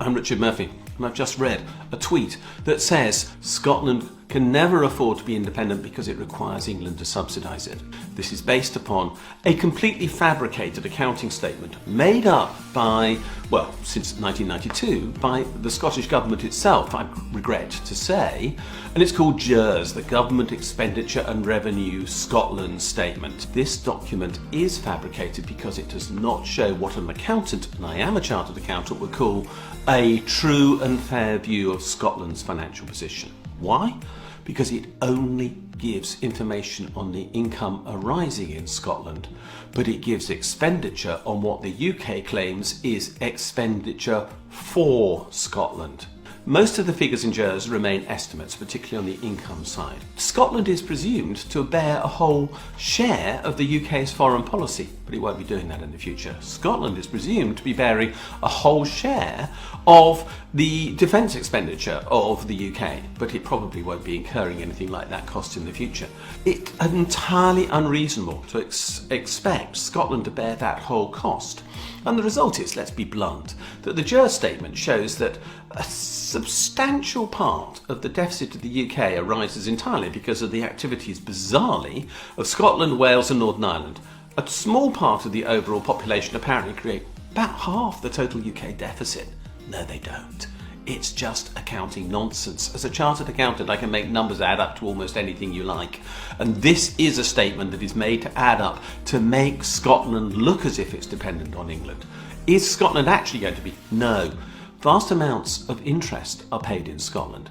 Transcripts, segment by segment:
I'm Richard Murphy, and I've just read a tweet that says Scotland can never afford to be independent because it requires England to subsidise it. This is based upon a completely fabricated accounting statement made up by, well, since 1992, by the Scottish Government itself, I regret to say, and it's called GERS, the Government Expenditure and Revenue Scotland Statement. This document is fabricated because it does not show what an accountant, and I am a chartered accountant, would call a true and fair view of Scotland's financial position. Why? Because it only gives information on the income arising in Scotland, but it gives expenditure on what the UK claims is expenditure for Scotland. Most of the figures in GERS remain estimates, particularly on the income side. Scotland is presumed to bear a whole share of the UK's foreign policy, but it won't be doing that in the future. Scotland is presumed to be bearing a whole share of the defence expenditure of the UK, but it probably won't be incurring anything like that cost in the future. It's entirely unreasonable to expect Scotland to bear that whole cost. And the result is, let's be blunt, that the GERS statement shows that a substantial part of the deficit of the UK arises entirely because of the activities, bizarrely, of Scotland, Wales and Northern Ireland. A small part of the overall population apparently create about half the total UK deficit. No, they don't. It's just accounting nonsense. As a chartered accountant, I can make numbers add up to almost anything you like. And this is a statement that is made to add up to make Scotland look as if it's dependent on England. Is Scotland actually going to be? No. Vast amounts of interest are paid in Scotland.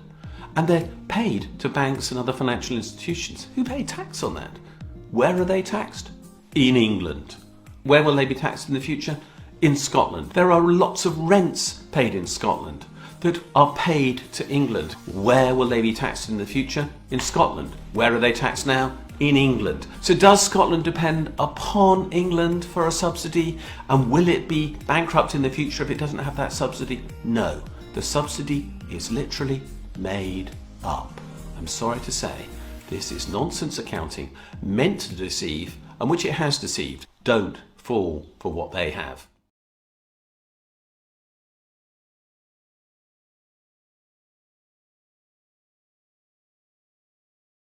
And they're paid to banks and other financial institutions. Who pay tax on that? Where are they taxed? In England. Where will they be taxed in the future? In Scotland. There are lots of rents paid in Scotland that are paid to England. Where will they be taxed in the future? In Scotland. Where are they taxed now? In England. So does Scotland depend upon England for a subsidy? And will it be bankrupt in the future if it doesn't have that subsidy? No. The subsidy is literally made up. I'm sorry to say, this is nonsense accounting meant to deceive, and which it has deceived. Don't fall for what they have.